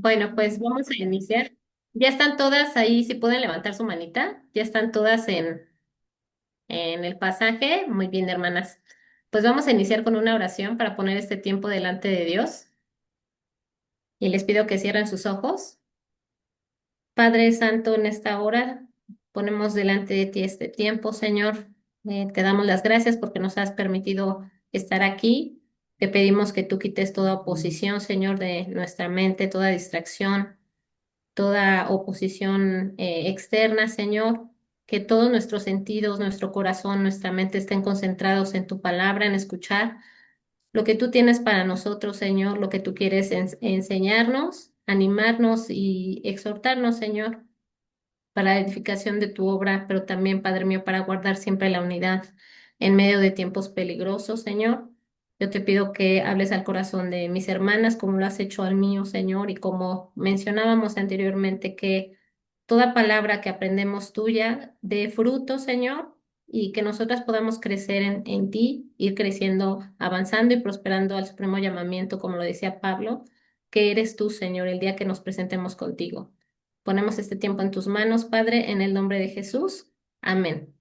Bueno, pues vamos a iniciar. Ya están todas ahí, si pueden levantar su manita. Ya están todas en el pasaje. Muy bien, hermanas. Pues vamos a iniciar con una oración para poner este tiempo delante de Dios. Y les pido que cierren sus ojos. Padre Santo, en esta hora ponemos delante de ti este tiempo, Señor. Te damos las gracias porque nos has permitido estar aquí. Te pedimos que tú quites toda oposición, Señor, de nuestra mente, toda distracción, toda oposición externa, Señor, que todos nuestros sentidos, nuestro corazón, nuestra mente estén concentrados en tu palabra, en escuchar lo que tú tienes para nosotros, Señor, lo que tú quieres enseñarnos, animarnos y exhortarnos, Señor, para la edificación de tu obra, pero también, Padre mío, para guardar siempre la unidad en medio de tiempos peligrosos, Señor. Yo te pido que hables al corazón de mis hermanas, como lo has hecho al mío, Señor, y como mencionábamos anteriormente, que toda palabra que aprendemos tuya dé fruto, Señor, y que nosotras podamos crecer en ti, ir creciendo, avanzando y prosperando al supremo llamamiento, como lo decía Pablo, que eres tú, Señor, el día que nos presentemos contigo. Ponemos este tiempo en tus manos, Padre, en el nombre de Jesús. Amén.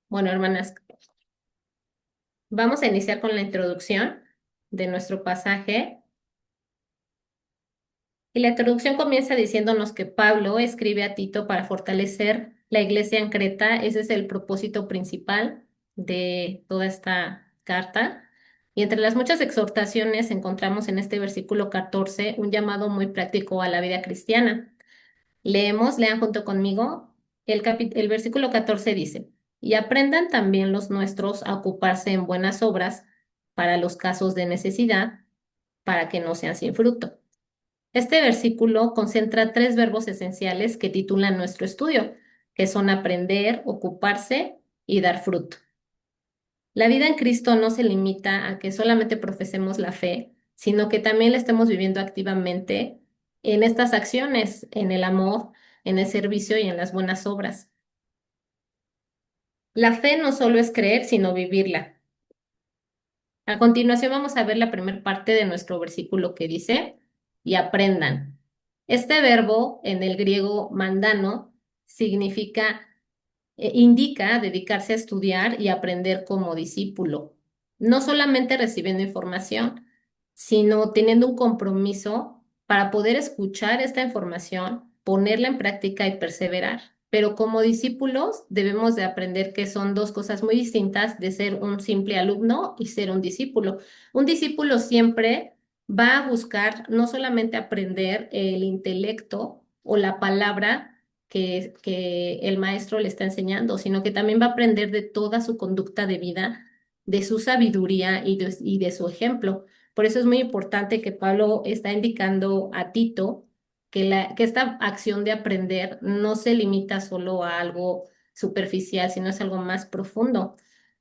Bueno, hermanas, vamos a iniciar con la introducción de nuestro pasaje. Y la introducción comienza diciéndonos que Pablo escribe a Tito para fortalecer la iglesia en Creta. Ese es el propósito principal de toda esta carta. Y entre las muchas exhortaciones encontramos en este versículo 14 un llamado muy práctico a la vida cristiana. Lean junto conmigo. El versículo 14 dice, y aprendan también los nuestros a ocuparse en buenas obras para los casos de necesidad, para que no sean sin fruto. Este versículo concentra tres verbos esenciales que titulan nuestro estudio, que son aprender, ocuparse y dar fruto. La vida en Cristo no se limita a que solamente profesemos la fe, sino que también la estemos viviendo activamente en estas acciones, en el amor, en el servicio y en las buenas obras. La fe no solo es creer, sino vivirla. A continuación vamos a ver la primera parte de nuestro versículo que dice, y aprendan. Este verbo en el griego mandano significa indica dedicarse a estudiar y aprender como discípulo, no solamente recibiendo información, sino teniendo un compromiso para poder escuchar esta información, ponerla en práctica y perseverar. Pero como discípulos debemos de aprender que son dos cosas muy distintas de ser un simple alumno y ser un discípulo. Un discípulo siempre va a buscar no solamente aprender el intelecto o la palabra, que el maestro le está enseñando, sino que también va a aprender de toda su conducta de vida, de su sabiduría y de su ejemplo. Por eso es muy importante que Pablo está indicando a Tito que esta acción de aprender no se limita solo a algo superficial, sino es algo más profundo.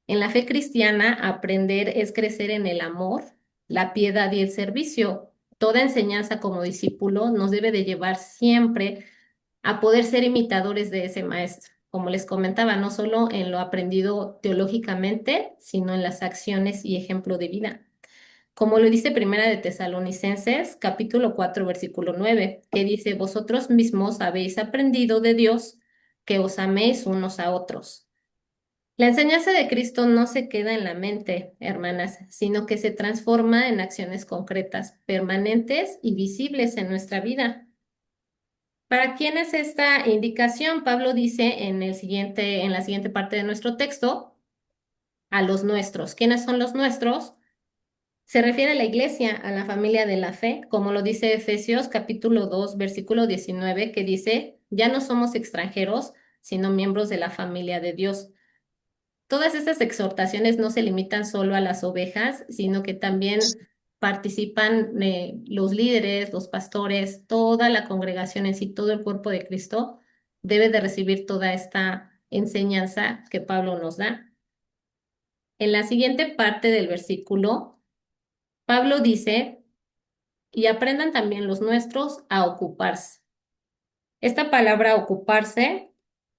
En la fe cristiana, aprender es crecer en el amor, la piedad y el servicio. Toda enseñanza como discípulo nos debe de llevar siempre a poder ser imitadores de ese maestro. Como les comentaba, no solo en lo aprendido teológicamente, sino en las acciones y ejemplo de vida. Como lo dice Primera de Tesalonicenses, capítulo 4 versículo 9, que dice, vosotros mismos habéis aprendido de Dios que os améis unos a otros. La enseñanza de Cristo no se queda en la mente, hermanas, sino que se transforma en acciones concretas, permanentes y visibles en nuestra vida. ¿Para quién es esta indicación? Pablo dice en la siguiente parte de nuestro texto, a los nuestros. ¿Quiénes son los nuestros? Se refiere a la iglesia, a la familia de la fe, como lo dice Efesios capítulo 2, versículo 19, que dice, ya no somos extranjeros, sino miembros de la familia de Dios. Todas estas exhortaciones no se limitan solo a las ovejas, sino que también participan los líderes, los pastores, toda la congregación en sí, todo el cuerpo de Cristo debe de recibir toda esta enseñanza que Pablo nos da. En la siguiente parte del versículo, Pablo dice, y aprendan también los nuestros a ocuparse. Esta palabra ocuparse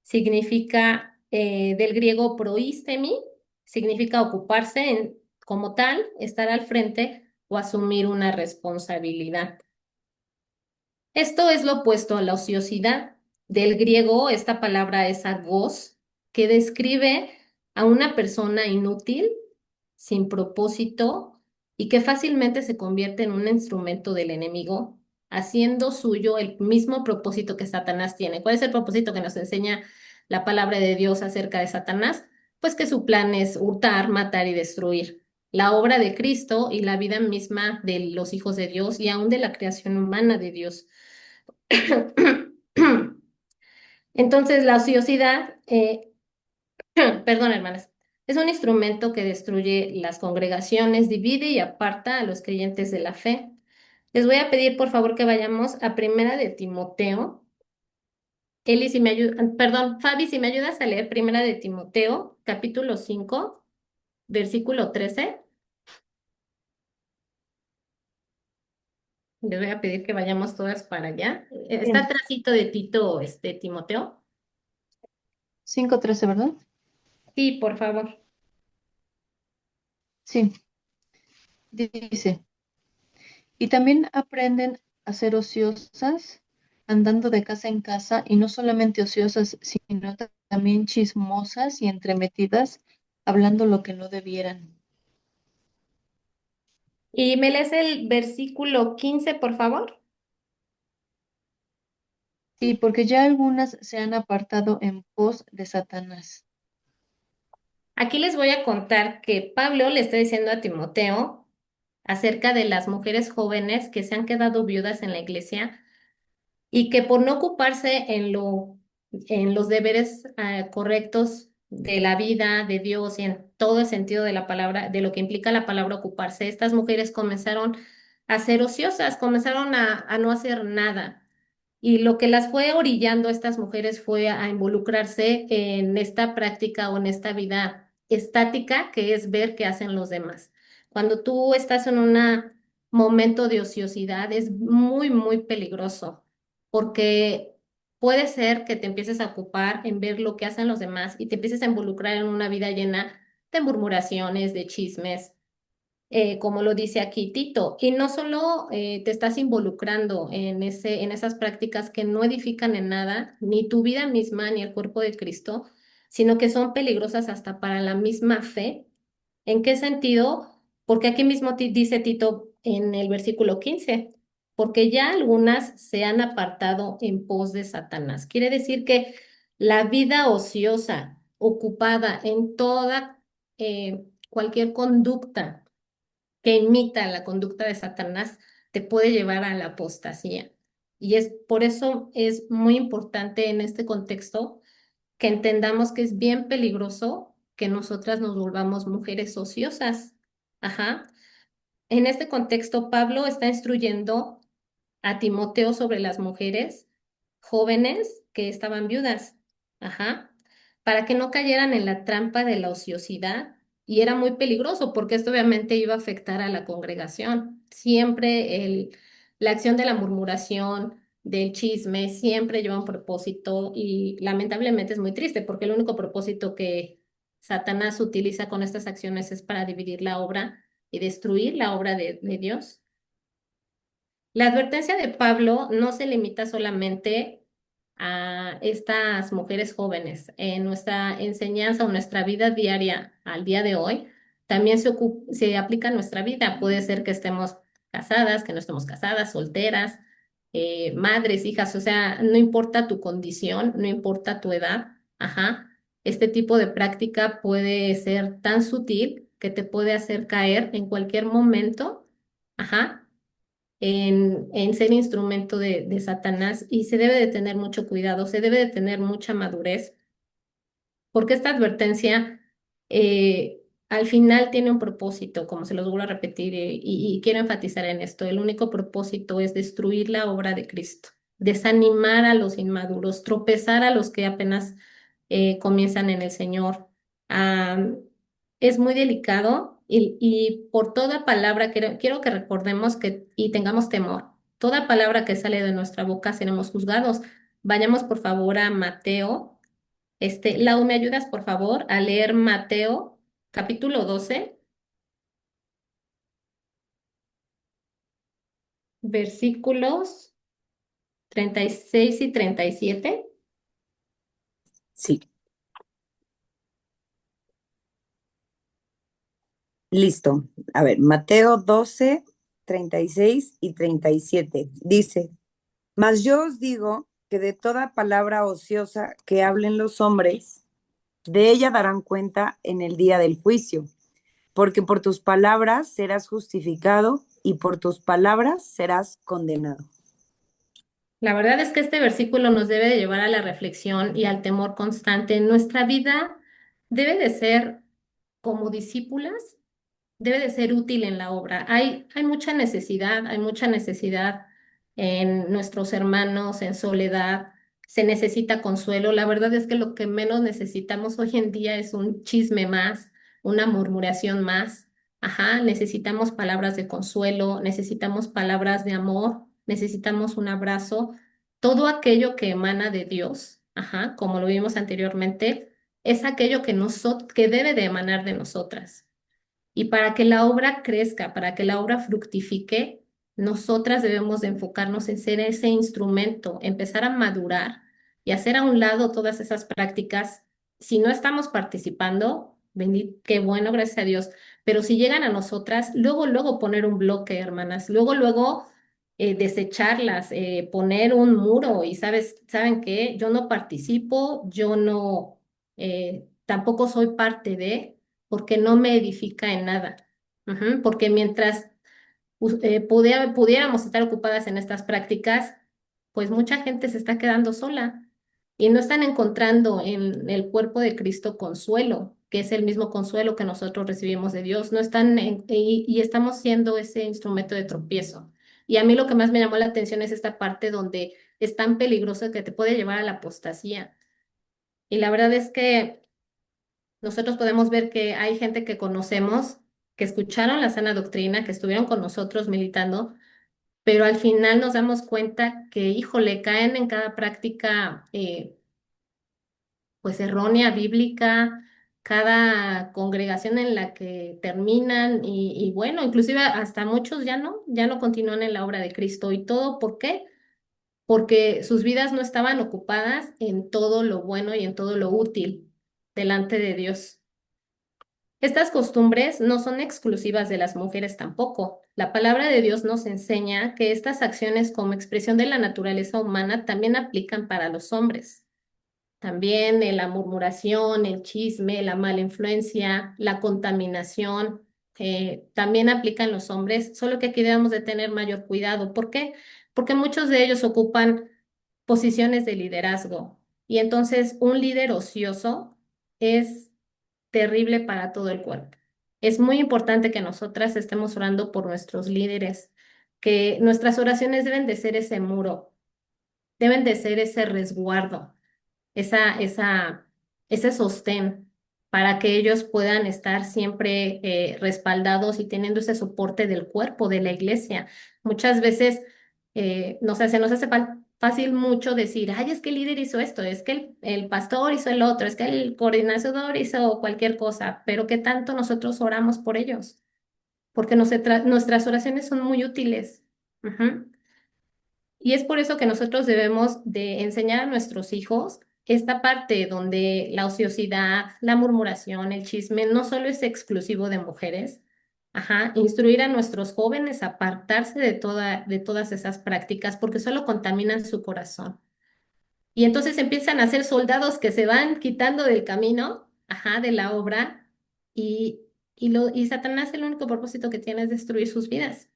significa del griego proistemi, significa ocuparse como tal, estar al frente o asumir una responsabilidad. Esto es lo opuesto a la ociosidad. Del griego, esta palabra es agos, que describe a una persona inútil, sin propósito y que fácilmente se convierte en un instrumento del enemigo, haciendo suyo el mismo propósito que Satanás tiene. ¿Cuál es el propósito que nos enseña la palabra de Dios acerca de Satanás? Pues que su plan es hurtar, matar y destruir. La obra de Cristo y la vida misma de los hijos de Dios y aún de la creación humana de Dios. Entonces, la ociosidad, perdón, hermanas, es un instrumento que destruye las congregaciones, divide y aparta a los creyentes de la fe. Les voy a pedir, por favor, que vayamos a Primera de Timoteo. Eli, si me ayuda, perdón, Fabi, si me ayudas a leer Primera de Timoteo, capítulo 5, versículo 13. Les voy a pedir que vayamos todas para allá. Está Bien, atrásito de Tito, Timoteo. 5:13, ¿verdad? Sí, por favor. Sí, dice. Y también aprenden a ser ociosas, andando de casa en casa, y no solamente ociosas, sino también chismosas y entremetidas, hablando lo que no debieran. Y me lees el versículo 15, por favor. Sí, porque ya algunas se han apartado en pos de Satanás. Aquí les voy a contar que Pablo le está diciendo a Timoteo acerca de las mujeres jóvenes que se han quedado viudas en la iglesia y que por no ocuparse en los deberes correctos de la vida de Dios y en todo el sentido de la palabra, de lo que implica la palabra ocuparse, estas mujeres comenzaron a ser ociosas, comenzaron a no hacer nada. Y lo que las fue orillando a estas mujeres fue a involucrarse en esta práctica o en esta vida estática que es ver qué hacen los demás. Cuando tú estás en un momento de ociosidad es muy, muy peligroso porque puede ser que te empieces a ocupar en ver lo que hacen los demás y te empieces a involucrar en una vida llena de murmuraciones, de chismes, como lo dice aquí Tito. Y no solo te estás involucrando en esas prácticas que no edifican en nada, ni tu vida misma, ni el cuerpo de Cristo, sino que son peligrosas hasta para la misma fe. ¿En qué sentido? Porque aquí mismo dice Tito en el versículo 15, porque ya algunas se han apartado en pos de Satanás. Quiere decir que la vida ociosa, ocupada en toda cualquier conducta que imita la conducta de Satanás, te puede llevar a la apostasía. Y es por eso es muy importante en este contexto que entendamos que es bien peligroso que nosotras nos volvamos mujeres ociosas. Ajá. En este contexto, Pablo está instruyendo a Timoteo sobre las mujeres jóvenes que estaban viudas, ajá, para que no cayeran en la trampa de la ociosidad. Y era muy peligroso porque esto obviamente iba a afectar a la congregación. Siempre la acción de la murmuración, del chisme, siempre lleva un propósito y lamentablemente es muy triste porque el único propósito que Satanás utiliza con estas acciones es para dividir la obra y destruir la obra de Dios. La advertencia de Pablo no se limita solamente a estas mujeres jóvenes. En nuestra enseñanza o nuestra vida diaria al día de hoy, también se aplica a nuestra vida. Puede ser que estemos casadas, que no estemos casadas, solteras, madres, hijas, o sea, no importa tu condición, no importa tu edad. Ajá. Este tipo de práctica puede ser tan sutil que te puede hacer caer en cualquier momento. Ajá, en ser instrumento de Satanás y se debe de tener mucho cuidado, se debe de tener mucha madurez, porque esta advertencia al final tiene un propósito, como se los vuelvo a repetir, y quiero enfatizar en esto, el único propósito es destruir la obra de Cristo, desanimar a los inmaduros, tropezar a los que apenas comienzan en el Señor. Ah, es muy delicado y por toda palabra, quiero que recordemos que y tengamos temor. Toda palabra que sale de nuestra boca seremos juzgados. Vayamos por favor a Mateo. Lau, ¿me ayudas por favor a leer Mateo capítulo 12 versículos 36 y 37. Sí, listo. A ver, Mateo 12, 36 y 37. Dice, mas yo os digo que de toda palabra ociosa que hablen los hombres, de ella darán cuenta en el día del juicio, porque por tus palabras serás justificado y por tus palabras serás condenado. La verdad es que este versículo nos debe de llevar a la reflexión y al temor constante. Nuestra vida debe de ser como discípulas, debe de ser útil en la obra. Hay mucha necesidad en nuestros hermanos, en soledad, se necesita consuelo. La verdad es que lo que menos necesitamos hoy en día es un chisme más, una murmuración más. Ajá, necesitamos palabras de consuelo, necesitamos palabras de amor, necesitamos un abrazo. Todo aquello que emana de Dios, ajá, como lo vimos anteriormente, es aquello que debe de emanar de nosotras. Y para que la obra crezca, para que la obra fructifique, nosotras debemos de enfocarnos en ser ese instrumento, empezar a madurar y hacer a un lado todas esas prácticas. Si no estamos participando, bendito, qué bueno, gracias a Dios, pero si llegan a nosotras, luego poner un bloque, hermanas, luego desecharlas, poner un muro y ¿saben qué? Yo no participo, yo no, tampoco soy parte de porque no me edifica en nada. Ujú. Porque mientras pudiéramos estar ocupadas en estas prácticas, pues mucha gente se está quedando sola y no están encontrando en el cuerpo de Cristo consuelo, que es el mismo consuelo que nosotros recibimos de Dios. No están y estamos siendo ese instrumento de tropiezo. Y a mí lo que más me llamó la atención es esta parte donde es tan peligroso que te puede llevar a la apostasía. Y la verdad es que nosotros podemos ver que hay gente que conocemos, que escucharon la sana doctrina, que estuvieron con nosotros militando, pero al final nos damos cuenta que, híjole, caen en cada práctica pues errónea, bíblica, cada congregación en la que terminan y bueno, inclusive hasta muchos ya no continúan en la obra de Cristo. ¿Y todo por qué? Porque sus vidas no estaban ocupadas en todo lo bueno y en todo lo útil delante de Dios. Estas costumbres no son exclusivas de las mujeres tampoco. La palabra de Dios nos enseña que estas acciones como expresión de la naturaleza humana también aplican para los hombres. También la murmuración, el chisme, la mala influencia, la contaminación, también aplican los hombres, solo que aquí debemos de tener mayor cuidado. ¿Por qué? Porque muchos de ellos ocupan posiciones de liderazgo y entonces un líder ocioso es terrible para todo el cuerpo. Es muy importante que nosotras estemos orando por nuestros líderes, que nuestras oraciones deben de ser ese muro, deben de ser ese resguardo, esa, esa, ese sostén para que ellos puedan estar siempre respaldados y teniendo ese soporte del cuerpo, de la iglesia. Muchas veces se nos hace fácil mucho decir, ay, es que el líder hizo esto, es que el pastor hizo el otro, es que el coordinador hizo cualquier cosa, pero ¿qué tanto nosotros oramos por ellos? Porque nuestras oraciones son muy útiles. Ujú. Y es por eso que nosotros debemos de enseñar a nuestros hijos esta parte donde la ociosidad, la murmuración, el chisme no solo es exclusivo de mujeres. Ajá, instruir a nuestros jóvenes a apartarse de todas esas prácticas porque solo contaminan su corazón. Y entonces empiezan a ser soldados que se van quitando del camino, ajá, de la obra y, y Satanás el único propósito que tiene es destruir sus vidas,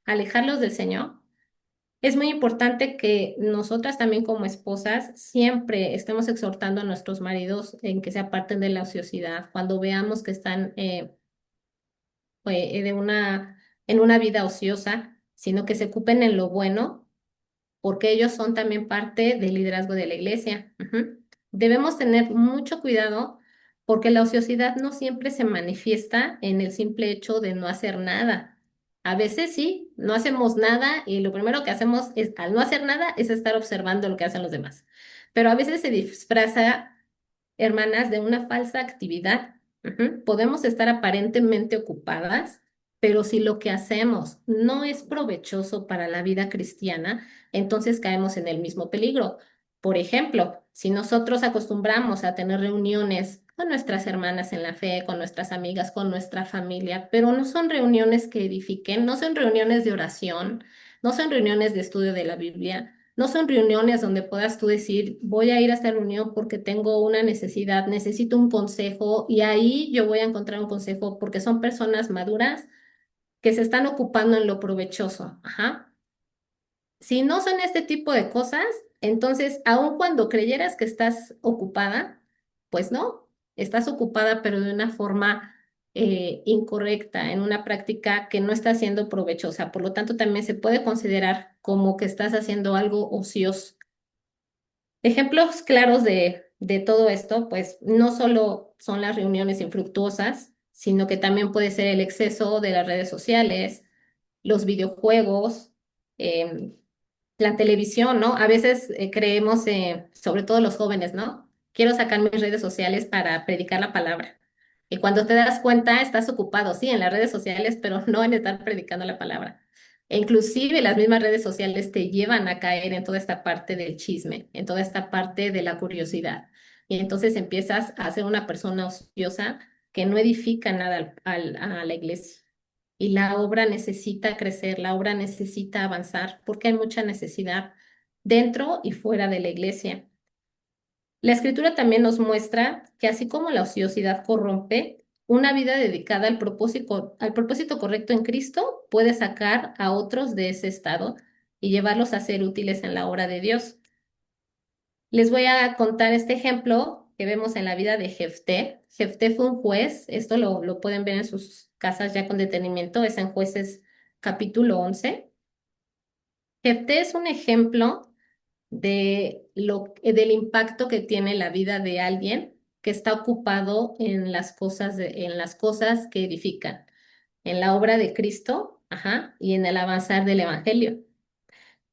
alejarlos del Señor. Es muy importante que nosotras también como esposas siempre estemos exhortando a nuestros maridos en que se aparten de la ociosidad cuando veamos que están de en una vida ociosa, sino que se ocupen en lo bueno porque ellos son también parte del liderazgo de la iglesia. Ujú. Debemos tener mucho cuidado porque la ociosidad no siempre se manifiesta en el simple hecho de no hacer nada. A veces sí, no hacemos nada y lo primero que hacemos es, al no hacer nada, es estar observando lo que hacen los demás. Pero a veces se disfraza, hermanas, de una falsa actividad. Ujú. Podemos estar aparentemente ocupadas, Pero si lo que hacemos no es provechoso para la vida cristiana, entonces caemos en el mismo peligro. Por ejemplo, si nosotros acostumbramos a tener reuniones con nuestras hermanas en la fe, con nuestras amigas, con nuestra familia, pero no son reuniones que edifiquen, no son reuniones de oración, no son reuniones de estudio de la Biblia, no son reuniones donde puedas tú decir, voy a ir a esta reunión porque tengo una necesidad, necesito un consejo y ahí yo voy a encontrar un consejo porque son personas maduras que se están ocupando en lo provechoso. Ajá. Si no son este tipo de cosas, entonces, aun cuando creyeras que estás ocupada, pues no, estás ocupada, pero de una forma incorrecta, en una práctica que no está siendo provechosa. Por lo tanto, también se puede considerar como que estás haciendo algo ocioso. Ejemplos claros de todo esto, pues no solo son las reuniones infructuosas, sino que también puede ser el exceso de las redes sociales, los videojuegos, em, la televisión, ¿no? A veces creemos, sobre todo los jóvenes, ¿no? Quiero sacar mis redes sociales para predicar la palabra. Y cuando te das cuenta, estás ocupado, sí, en las redes sociales, pero no en estar predicando la palabra. E inclusive las mismas redes sociales te llevan a caer en toda esta parte del chisme, en toda esta parte de la curiosidad. Y entonces empiezas a ser una persona ociosa que no edifica nada a la iglesia. Y la obra necesita crecer, la obra necesita avanzar, porque hay mucha necesidad dentro y fuera de la iglesia. La escritura también nos muestra que así como la ociosidad corrompe, una vida dedicada al propósito correcto en Cristo puede sacar a otros de ese estado y llevarlos a ser útiles en la obra de Dios. Les voy a contar este ejemplo que vemos en la vida de Jefté. Jefté fue un juez, esto lo pueden ver en sus casas ya con detenimiento, es en Jueces capítulo 11. Jefté es un ejemplo del impacto que tiene la vida de alguien que está ocupado en las cosas, en las cosas que edifican, en la obra de Cristo, ajá, y en el avanzar del evangelio.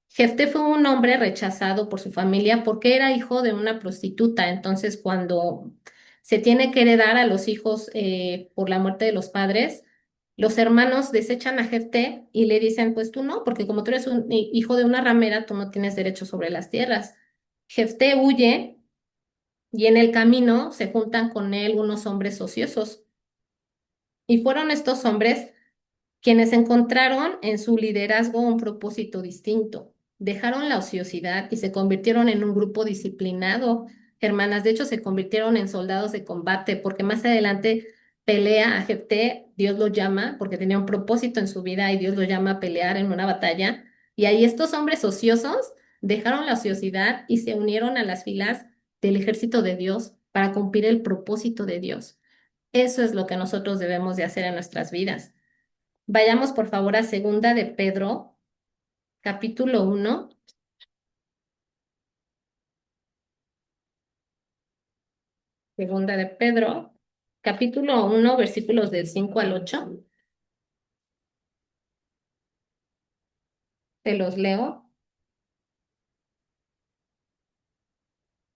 Jefté fue un hombre rechazado por su familia porque era hijo de una prostituta. Entonces, cuando se tiene que heredar a los hijos por la muerte de los padres, los hermanos desechan a Jefté y le dicen, pues tú no, porque como tú eres un hijo de una ramera, tú no tienes derecho sobre las tierras. Jefté huye y en el camino se juntan con él unos hombres ociosos. Y fueron estos hombres quienes encontraron en su liderazgo un propósito distinto. Dejaron la ociosidad y se convirtieron en un grupo disciplinado. Hermanas, de hecho, se convirtieron en soldados de combate, porque más adelante pelea a Jefté, Dios lo llama, porque tenía un propósito en su vida y Dios lo llama a pelear en una batalla. Y ahí estos hombres ociosos dejaron la ociosidad y se unieron a las filas del ejército de Dios para cumplir el propósito de Dios. Eso es lo que nosotros debemos de hacer en nuestras vidas. Vayamos por favor a Segunda de Pedro, capítulo 1. Segunda de Pedro, capítulo 1, versículos del 5 al 8. Te los leo.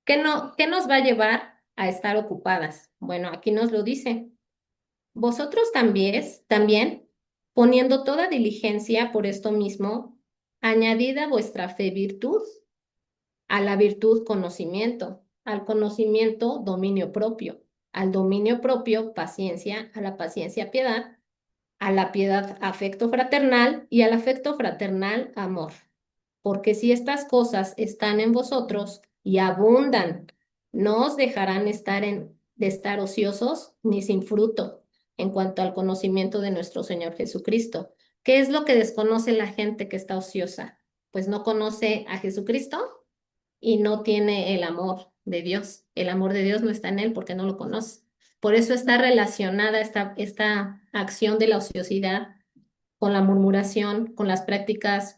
¿Qué nos va a llevar a estar ocupadas? Bueno, aquí nos lo dice. Vosotros también, poniendo toda diligencia por esto mismo, añadid a vuestra fe virtud, a la virtud conocimiento, al conocimiento dominio propio, al dominio propio paciencia, a la paciencia piedad, a la piedad afecto fraternal y al afecto fraternal amor. Porque si estas cosas están en vosotros y abundan, no os dejarán de estar ociosos ni sin fruto en cuanto al conocimiento de nuestro Señor Jesucristo. ¿Qué es lo que desconoce la gente que está ociosa? Pues no conoce a Jesucristo y no tiene el amor de Dios. El amor de Dios no está en él porque no lo conoce. Por eso está relacionada esta acción de la ociosidad con la murmuración, con las prácticas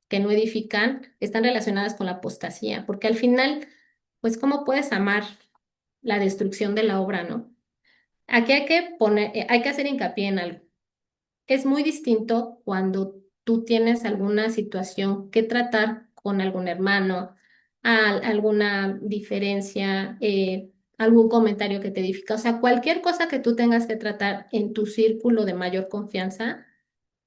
que no edifican, están relacionadas con la apostasía, porque al final, pues, ¿cómo puedes amar la destrucción de la obra, no? Aquí hay que hacer hincapié en algo. Es muy distinto cuando tú tienes alguna situación que tratar con algún hermano, alguna diferencia, algún comentario que te edifica. O sea, cualquier cosa que tú tengas que tratar en tu círculo de mayor confianza,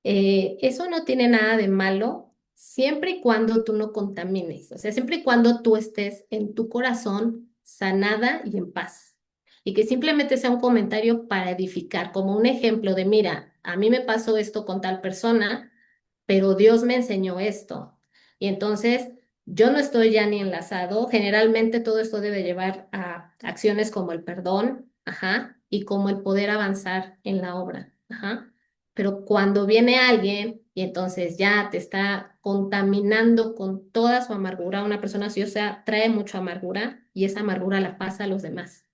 eso no tiene nada de malo siempre y cuando tú no contamines. O sea, siempre y cuando tú estés en tu corazón sanada y en paz. Y que simplemente sea un comentario para edificar, como un ejemplo de, mira, a mí me pasó esto con tal persona, pero Dios me enseñó esto. Y entonces yo no estoy ya ni enlazado. Generalmente todo esto debe llevar a acciones como el perdón, ajá, y como el poder avanzar en la obra, ajá. Pero cuando viene alguien y entonces ya te está contaminando con toda su amargura, una persona así, o sea, trae mucha amargura y esa amargura la pasa a los demás.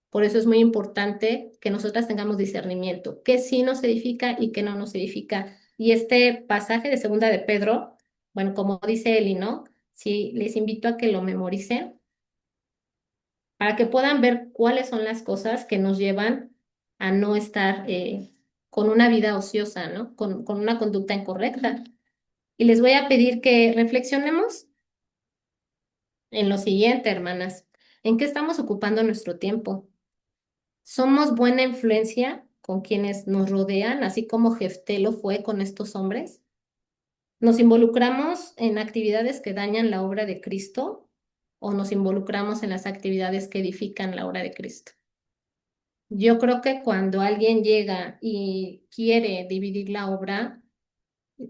Por eso es muy importante que nosotras tengamos discernimiento, qué sí nos edifica y qué no nos edifica. Y este pasaje de Segunda de Pedro, bueno, como dice Eli, ¿no? Sí, les invito a que lo memoricen para que puedan ver cuáles son las cosas que nos llevan a no estar con una vida ociosa, ¿no? Con una conducta incorrecta. Y les voy a pedir que reflexionemos en lo siguiente, hermanas. ¿En qué estamos ocupando nuestro tiempo? ¿Somos buena influencia con quienes nos rodean, así como Jefté lo fue con estos hombres? ¿Nos involucramos en actividades que dañan la obra de Cristo o nos involucramos en las actividades que edifican la obra de Cristo? Yo creo que cuando alguien llega y quiere dividir la obra,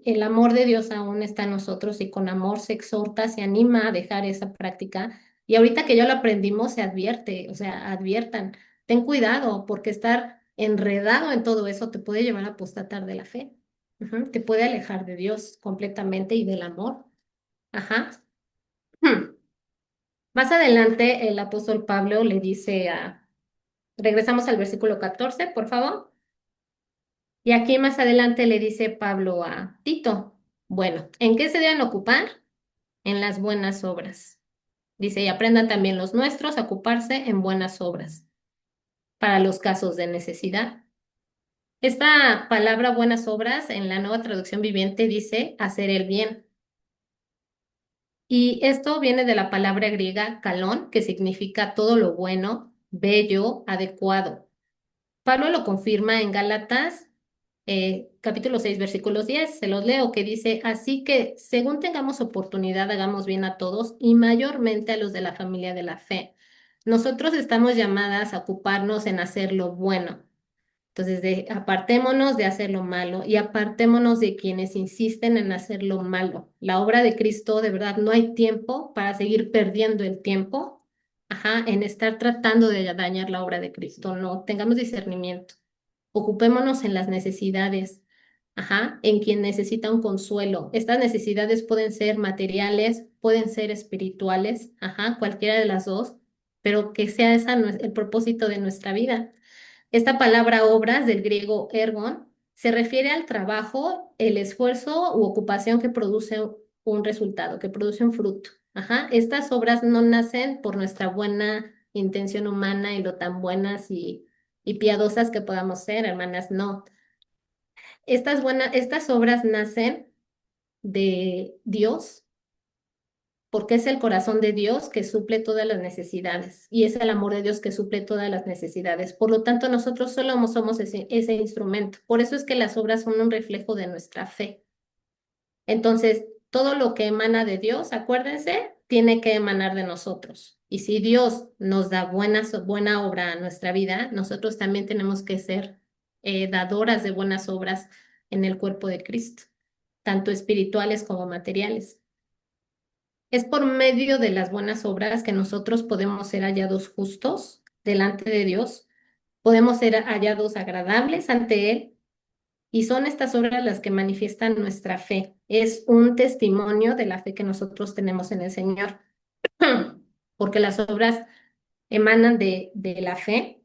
el amor de Dios aún está en nosotros y con amor se exhorta, se anima a dejar esa práctica. Y ahorita que ya lo aprendimos, se advierte, o sea, adviertan, ten cuidado, porque estar enredado en todo eso te puede llevar a apostatar de la fe. Ujú, te puede alejar de Dios completamente y del amor. Ajá. Hmm. Más adelante, el apóstol Pablo le dice regresamos al versículo 14, por favor. Y aquí más adelante le dice Pablo a Tito, bueno, ¿en qué se deben ocupar? En las buenas obras. Dice, y aprendan también los nuestros a ocuparse en buenas obras para los casos de necesidad. Esta palabra buenas obras en la Nueva Traducción Viviente dice hacer el bien. Y esto viene de la palabra griega kalón, que significa todo lo bueno, bello, adecuado. Pablo lo confirma en Gálatas capítulo 6 versículos 10 se los leo, que dice, así que según tengamos oportunidad, hagamos bien a todos y mayormente a los de la familia de la fe. Nosotros estamos llamadas a ocuparnos en hacer lo bueno. Entonces, apartémonos de hacer lo malo y apartémonos de quienes insisten en hacer lo malo. La obra de Cristo, de verdad, no hay tiempo para seguir perdiendo el tiempo, ajá, en estar tratando de dañar la obra de Cristo. No, tengamos discernimiento. Ocupémonos en las necesidades, ajá, en quien necesita un consuelo. Estas necesidades pueden ser materiales, pueden ser espirituales, ajá, cualquiera de las dos, pero que sea esa el propósito de nuestra vida. Esta palabra obras del griego ergon se refiere al trabajo, el esfuerzo u ocupación que produce un resultado, que produce un fruto. Ajá. Estas obras no nacen por nuestra buena intención humana y lo tan buenas y piadosas que podamos ser, hermanas, no. Estas obras nacen de Dios porque es el corazón de Dios que suple todas las necesidades y es el amor de Dios que suple todas las necesidades. Por lo tanto, nosotros solo somos ese instrumento. Por eso es que las obras son un reflejo de nuestra fe. Entonces, todo lo que emana de Dios, acuérdense, tiene que emanar de nosotros. Y si Dios nos da buena obra a nuestra vida, nosotros también tenemos que ser dadoras de buenas obras en el cuerpo de Cristo, tanto espirituales como materiales. Es por medio de las buenas obras que nosotros podemos ser hallados justos delante de Dios, podemos ser hallados agradables ante Él, y son estas obras las que manifiestan nuestra fe. Es un testimonio de la fe que nosotros tenemos en el Señor, porque las obras emanan de la fe,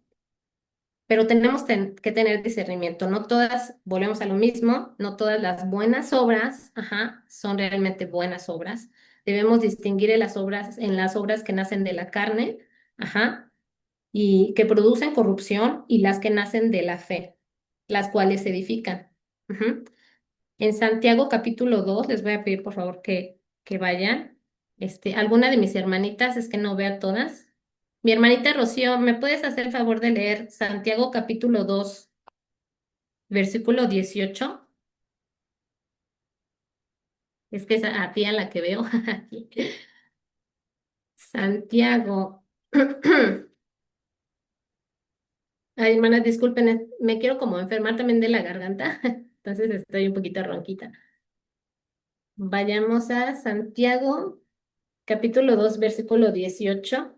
pero tenemos que tener discernimiento. No todas, volvemos a lo mismo, no todas las buenas obras, ajá, son realmente buenas obras. Debemos distinguir en las obras que nacen de la carne, ajá, y que producen corrupción y las que nacen de la fe, las cuales edifican. Ujú. En Santiago capítulo 2 les voy a pedir por favor que vayan. Alguna de mis hermanitas, es que no veo a todas, Mi hermanita Rocío, ¿me puedes hacer el favor de leer Santiago capítulo 2, versículo 18? Es que es a ti a la que veo. Santiago. Ay, hermanas, disculpen, me quiero como enfermar también de la garganta, entonces estoy un poquito ronquita. Vayamos a Santiago, capítulo 2, versículo 18.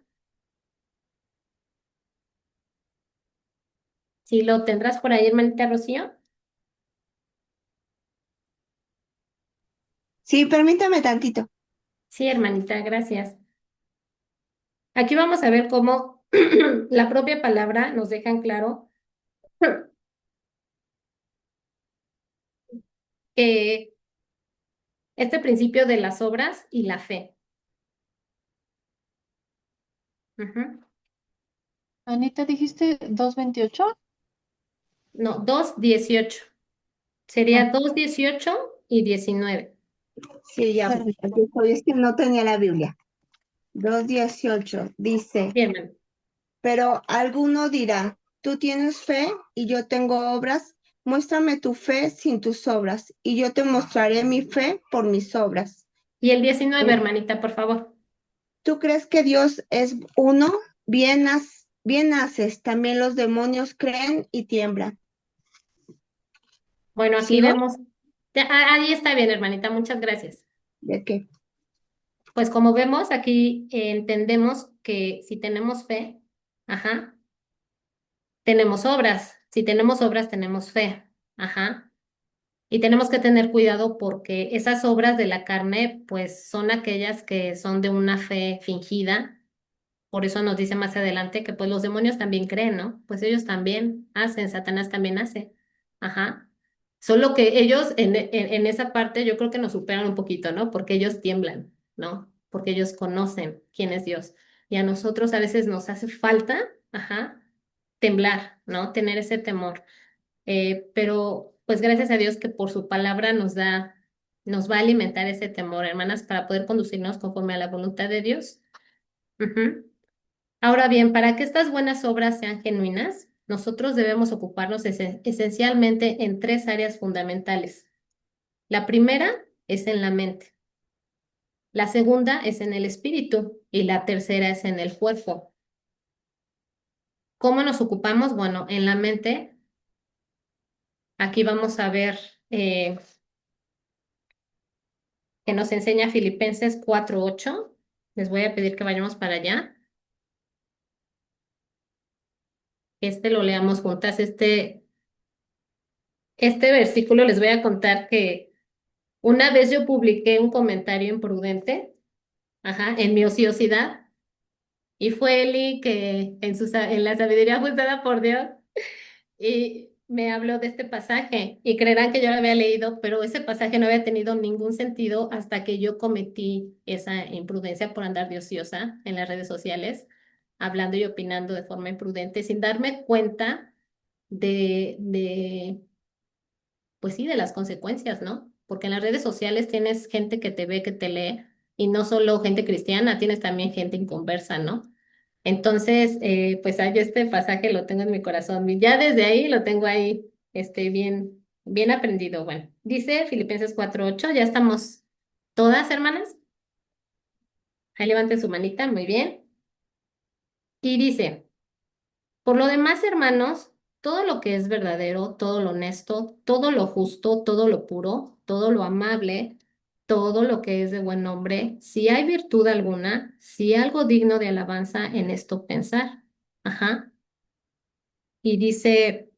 Si lo tendrás por ahí, hermanita Rocío. Sí, permítame tantito. Sí, hermanita, gracias. Aquí vamos a ver cómo la propia palabra nos deja en claro que este principio de las obras y la fe. Ujú. Anita, ¿dijiste 2:28? No, 2:18. Ah, Sería 2:18 y 19. Sí, ya, perdón. aquí estoy, es que no tenía la Biblia. 2:18 dice, Bien, hermano. pero alguno dirá, tú tienes fe y yo tengo obras, muéstrame tu fe sin tus obras, y yo te mostraré mi fe por mis obras. Y el 19, Eh, hermanita, por favor. ¿Tú crees que Dios es uno? Bien haces, también los demonios creen y tiemblan. Bueno, aquí ¿Sigo? vemos. Ya, ahí está bien, hermanita, muchas gracias. ¿De qué? Pues como vemos, aquí entendemos que si tenemos fe, ajá, tenemos obras. Si tenemos obras, tenemos fe. Ajá. Y tenemos que tener cuidado porque esas obras de la carne, pues son aquellas que son de una fe fingida. Por eso nos dice más adelante que pues los demonios también creen, ¿no? Pues ellos también hacen, Satanás también hace. Ajá. Solo que ellos en esa parte yo creo que nos superan un poquito, ¿no? Porque ellos tiemblan, ¿no? Porque ellos conocen quién es Dios. Y a nosotros a veces nos hace falta, ajá, temblar, ¿no? Tener ese temor. Pero pues gracias a Dios que por su palabra nos va a alimentar ese temor, hermanas, para poder conducirnos conforme a la voluntad de Dios. Ujú. Ahora bien, para que estas buenas obras sean genuinas, nosotros debemos ocuparnos esencialmente en tres áreas fundamentales. La primera es en la mente, la segunda es en el espíritu y la tercera es en el cuerpo. ¿Cómo nos ocupamos? Bueno, en la mente, aquí vamos a ver eh, que nos enseña Filipenses 4:8. Les voy a pedir que vayamos para allá. Lo leamos juntas. Este versículo les voy a contar que una vez yo publiqué un comentario imprudente, ajá, en mi ociosidad, y fue Eli que en la sabiduría juzgada por Dios, y me habló de este pasaje, y creerán que yo lo había leído, pero ese pasaje no había tenido ningún sentido hasta que yo cometí esa imprudencia por andar de ociosa en las redes sociales, hablando y opinando de forma imprudente, sin darme cuenta de pues sí, de las consecuencias, ¿no? Porque en las redes sociales tienes gente que te ve, que te lee, y no solo gente cristiana, tienes también gente inconversa, ¿no? Entonces, pues yo este pasaje lo tengo en mi corazón, y ya desde ahí lo tengo ahí, bien, bien aprendido. Bueno, dice Filipenses 4:8, ya estamos todas, hermanas. Ahí levanten su manita, muy bien. Y dice, por lo demás, hermanos, todo lo que es verdadero, todo lo honesto, todo lo justo, todo lo puro, todo lo amable, todo lo que es de buen nombre, si hay virtud alguna, si algo digno de alabanza, en esto pensar. Ajá. Y dice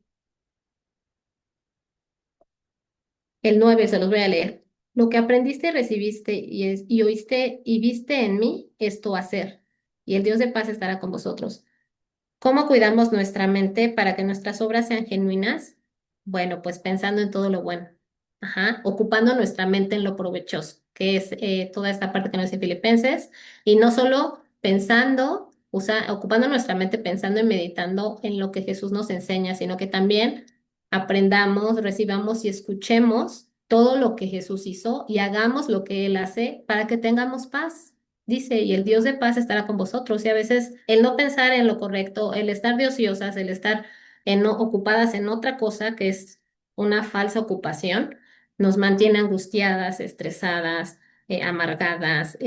el 9, se los voy a leer. Lo que aprendiste y recibiste y oíste y viste en mí, esto hacer. Y el Dios de paz estará con vosotros. ¿Cómo cuidamos nuestra mente para que nuestras obras sean genuinas? Bueno, pues pensando en todo lo bueno. Ajá, ocupando nuestra mente en lo provechoso, que es toda esta parte que nos dice Filipenses, y no solo pensando, ocupando nuestra mente pensando y meditando en lo que Jesús nos enseña, sino que también aprendamos, recibamos y escuchemos todo lo que Jesús hizo y hagamos lo que Él hace para que tengamos paz. Dice, y el Dios de paz estará con vosotros. Y a veces el no pensar en lo correcto, el estar de ociosas, el estar ocupadas en otra cosa que es una falsa ocupación, nos mantiene angustiadas, estresadas, amargadas.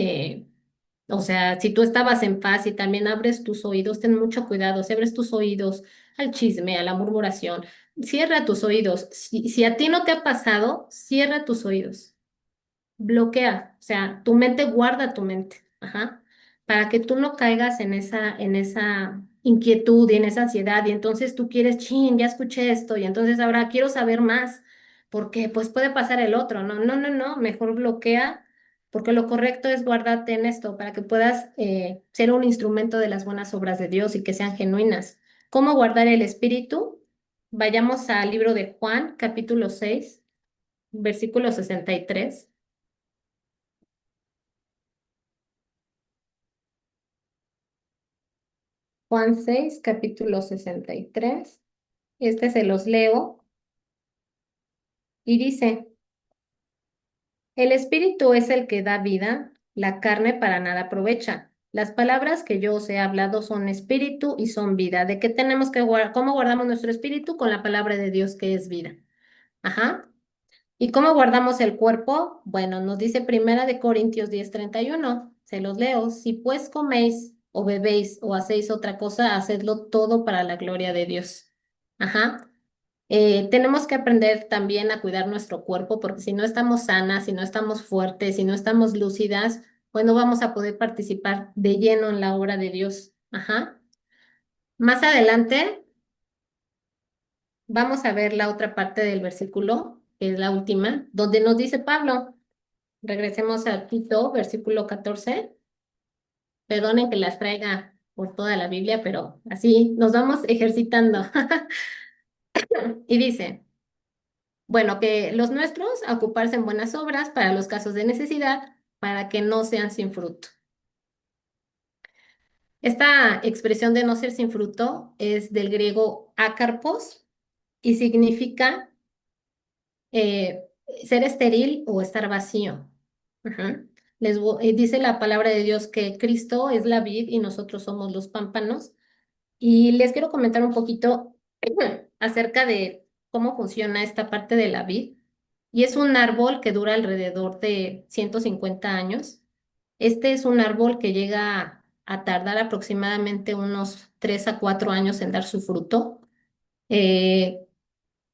O sea, si tú estabas en paz y también abres tus oídos, ten mucho cuidado, si abres tus oídos al chisme, a la murmuración, cierra tus oídos. Si a ti no te ha pasado, cierra tus oídos, bloquea, o sea, tu mente guarda tu mente, ajá, para que tú no caigas en esa inquietud y en esa ansiedad y entonces tú quieres, chin, ya escuché esto y entonces ahora quiero saber más, porque pues puede pasar el otro, no, no, no, no, mejor bloquea, porque lo correcto es guardarte en esto para que puedas ser un instrumento de las buenas obras de Dios y que sean genuinas. ¿Cómo guardar el espíritu? Vayamos al libro de Juan, capítulo 6, versículo 63. Juan 6, capítulo 63. Este se los leo y dice, el espíritu es el que da vida, la carne para nada aprovecha. Las palabras que yo os he hablado son espíritu y son vida. ¿De qué tenemos que guardar? ¿Cómo guardamos nuestro espíritu? Con la palabra de Dios que es vida. Ajá. ¿Y cómo guardamos el cuerpo? Bueno, nos dice Primera de Corintios 10:31. Se los leo. Si pues coméis o bebéis o hacéis otra cosa, hacedlo todo para la gloria de Dios. Ajá. Tenemos que aprender también a cuidar nuestro cuerpo porque si no estamos sanas, si no estamos fuertes, si no estamos lúcidas, pues no vamos a poder participar de lleno en la obra de Dios. Ajá. Más adelante vamos a ver la otra parte del versículo, que es la última, donde nos dice Pablo. Regresemos a Tito, versículo 14. Perdonen que las traiga por toda la Biblia, pero así nos vamos ejercitando. Y dice, bueno, que los nuestros a ocuparse en buenas obras para los casos de necesidad, para que no sean sin fruto. Esta expresión de no ser sin fruto es del griego ácarpos y significa eh, ser estéril o estar vacío. Ajá. Dice la palabra de Dios que Cristo es la vid y nosotros somos los pámpanos. Y les quiero comentar un poquito acerca de cómo funciona esta parte de la vid. Y es un árbol que dura alrededor de 150 años. Este es un árbol que llega a tardar aproximadamente unos 3 a 4 años en dar su fruto. Eh,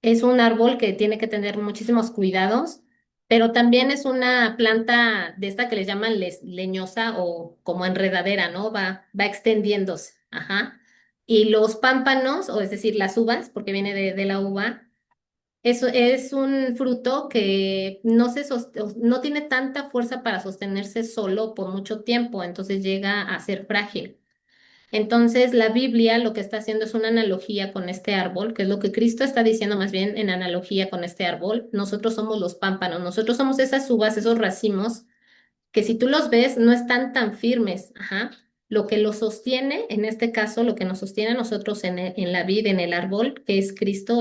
es un árbol que tiene que tener muchísimos cuidados, pero también es una planta de esta que le llaman leñosa o como enredadera, ¿no? Va extendiéndose. Ajá. Y los pámpanos, o es decir, las uvas, porque viene de la uva, eso es un fruto que no tiene tanta fuerza para sostenerse solo por mucho tiempo, entonces llega a ser frágil. Entonces, la Biblia lo que está haciendo es una analogía con este árbol, que es lo que Cristo está diciendo más bien en analogía con este árbol. Nosotros somos los pámpanos, nosotros somos esas uvas, esos racimos, que si tú los ves no están tan firmes. Ajá. Lo que los sostiene, en este caso, lo que nos sostiene a nosotros en la vida, en el árbol, que es Cristo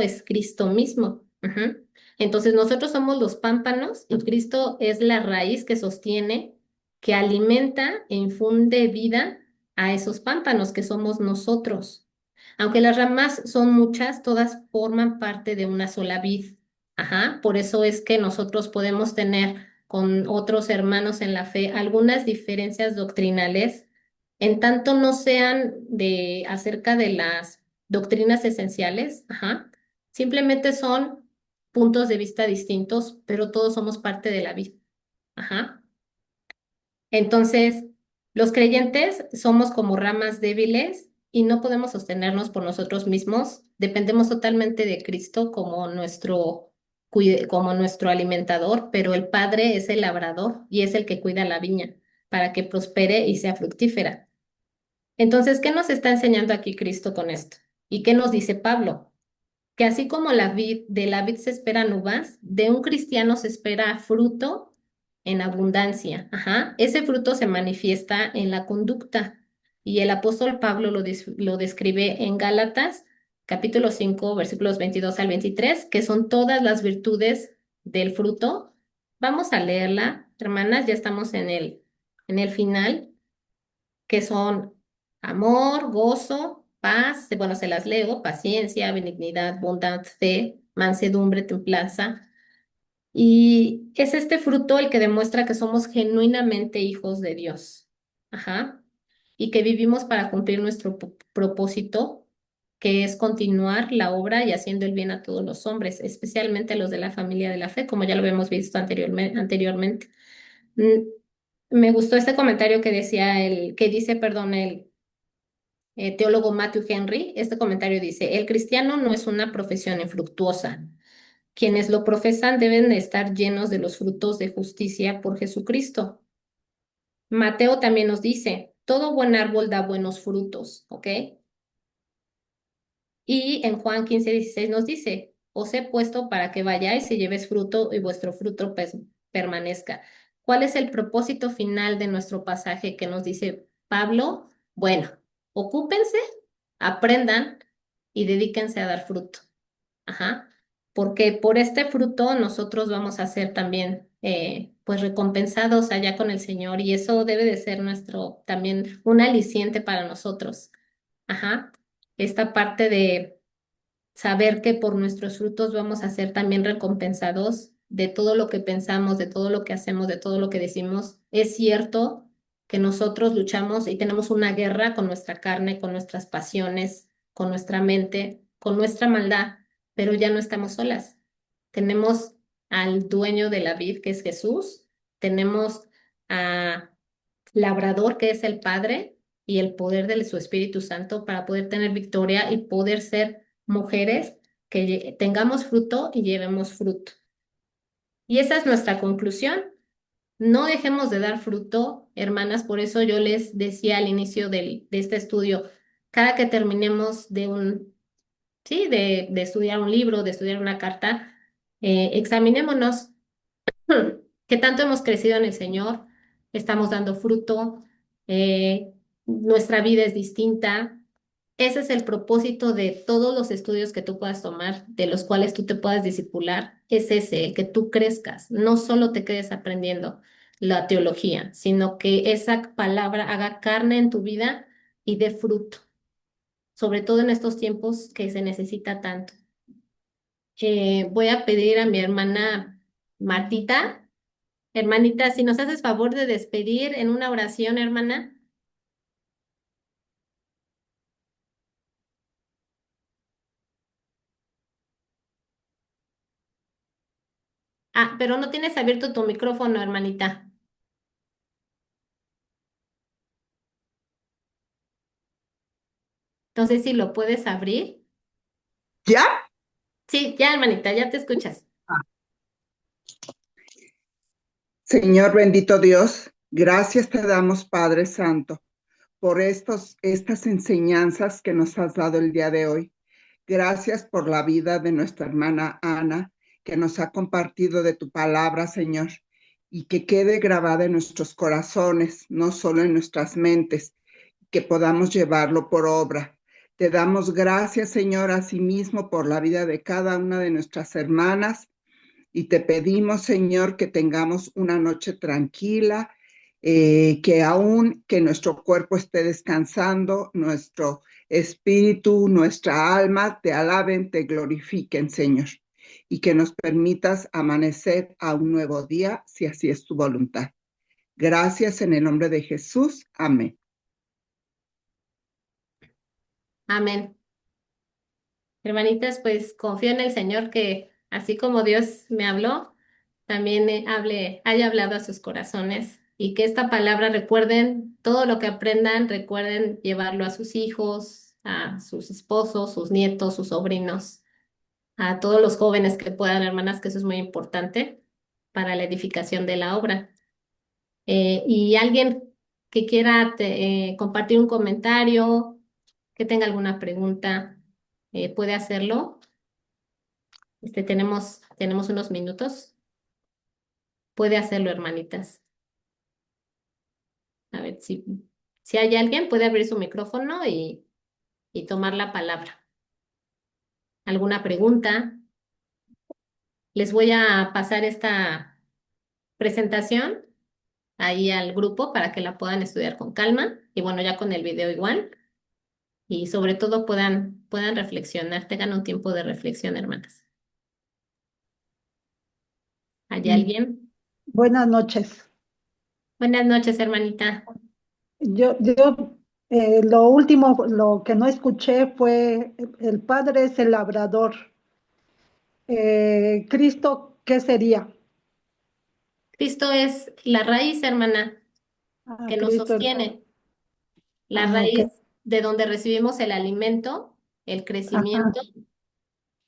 mismo. Ajá. Entonces, nosotros somos los pámpanos y Cristo es la raíz que sostiene, que alimenta e infunde vida a esos pámpanos que somos nosotros. Aunque las ramas son muchas, todas forman parte de una sola vid. Ajá, por eso es que nosotros podemos tener con otros hermanos en la fe algunas diferencias doctrinales, en tanto no sean de acerca de las doctrinas esenciales, ajá, simplemente son puntos de vista distintos, pero todos somos parte de la vida. Ajá. Entonces, los creyentes somos como ramas débiles y no podemos sostenernos por nosotros mismos. Dependemos totalmente de Cristo como nuestro alimentador, pero el Padre es el labrador y es el que cuida la viña para que prospere y sea fructífera. Entonces, ¿qué nos está enseñando aquí Cristo con esto? ¿Y qué nos dice Pablo? Que así como de la vid se esperan uvas, de un cristiano se espera fruto en abundancia. Ajá. Ese fruto se manifiesta en la conducta. Y el apóstol Pablo lo describe en Gálatas, capítulo 5 versículos 22 al 23, que son todas las virtudes del fruto. Vamos a leerla, hermanas, ya estamos en el final. que son amor, gozo, paz, bueno, se las leo, paciencia, benignidad, bondad, fe, mansedumbre, templanza. Y es este fruto el que demuestra que somos genuinamente hijos de Dios. Ajá. Y que vivimos para cumplir nuestro propósito, que es continuar la obra y haciendo el bien a todos los hombres, especialmente a los de la familia de la fe, como ya lo habíamos visto anteriormente. Mm, Me gustó este comentario que decía que dice, perdón, el teólogo Matthew Henry. Este comentario dice: el cristiano no es una profesión infructuosa. Quienes lo profesan deben de estar llenos de los frutos de justicia por Jesucristo. Mateo también nos dice: todo buen árbol da buenos frutos, ¿ok? Y en Juan 15:16 nos dice: os he puesto para que vayáis y lleves fruto y vuestro fruto permanezca. ¿Cuál es el propósito final de nuestro pasaje que nos dice Pablo? Bueno, ocúpense, aprendan y dedíquense a dar fruto. Ajá. Porque por este fruto nosotros vamos a ser también pues recompensados allá con el Señor, y eso debe de ser nuestro también un aliciente para nosotros. Ajá. Esta parte de saber que por nuestros frutos vamos a ser también recompensados de todo lo que pensamos, de todo lo que hacemos, de todo lo que decimos. Es cierto que nosotros luchamos y tenemos una guerra con nuestra carne, con nuestras pasiones, con nuestra mente, con nuestra maldad, pero ya no estamos solas. Tenemos al dueño de la vid, que es Jesús. Tenemos a labrador, que es el Padre, y el poder de su Espíritu Santo para poder tener victoria y poder ser mujeres que tengamos fruto y llevemos fruto. Y esa es nuestra conclusión. No dejemos de dar fruto, hermanas. Por eso yo les decía al inicio de este estudio, cada que terminemos sí, de estudiar un libro, de estudiar una carta, examinémonos. ¿Qué tanto hemos crecido en el Señor? ¿Estamos dando fruto? Eh, ¿Nuestra vida es distinta? Ese es el propósito de todos los estudios que tú puedas tomar, de los cuales tú te puedas discipular. Es ese, el que tú crezcas. No solo te quedes aprendiendo la teología, sino que esa palabra haga carne en tu vida y dé fruto, sobre todo en estos tiempos que se necesita tanto. Voy a pedir a mi hermana Martita. Hermanita, si nos haces favor de despedir en una oración, hermana. Ah, pero no tienes abierto tu micrófono, hermanita. Entonces, si lo puedes abrir. ¿Ya? Sí, ya, hermanita, ya te escuchas. Señor bendito Dios, gracias te damos, Padre Santo, por estas enseñanzas que nos has dado el día de hoy. Gracias por la vida de nuestra hermana Ana, que nos ha compartido de tu palabra, Señor, y que quede grabada en nuestros corazones, no solo en nuestras mentes, que podamos llevarlo por obra. Te damos gracias, Señor, asimismo por la vida de cada una de nuestras hermanas, y te pedimos, Señor, que tengamos una noche tranquila, que aún que nuestro cuerpo esté descansando, nuestro espíritu, nuestra alma te alaben, te glorifiquen, Señor, y que nos permitas amanecer a un nuevo día, si así es tu voluntad. Gracias en el nombre de Jesús. Amén. Amén. Hermanitas, pues confío en el Señor que así como Dios me habló, también haya hablado a sus corazones, y que esta palabra, recuerden todo lo que aprendan, recuerden llevarlo a sus hijos, a sus esposos, sus nietos, sus sobrinos, a todos los jóvenes que puedan, hermanas, que eso es muy importante para la edificación de la obra. Y alguien que quiera compartir un comentario, que tenga alguna pregunta, puede hacerlo. Tenemos unos minutos. Puede hacerlo, hermanitas. A ver si hay alguien, puede abrir su micrófono y tomar la palabra. ¿Alguna pregunta? Les voy a pasar esta presentación ahí al grupo para que la puedan estudiar con calma y bueno, ya con el video igual y sobre todo puedan reflexionar, tengan un tiempo de reflexión, hermanas. ¿Hay Mm, alguien? Buenas noches. Buenas noches, hermanita. Lo último, lo que no escuché fue el Padre es el labrador. Cristo, ¿qué sería? Cristo es la raíz, hermana, Ah, que nos Cristo, sostiene, la ok. raíz de donde recibimos el alimento, el Ajá. crecimiento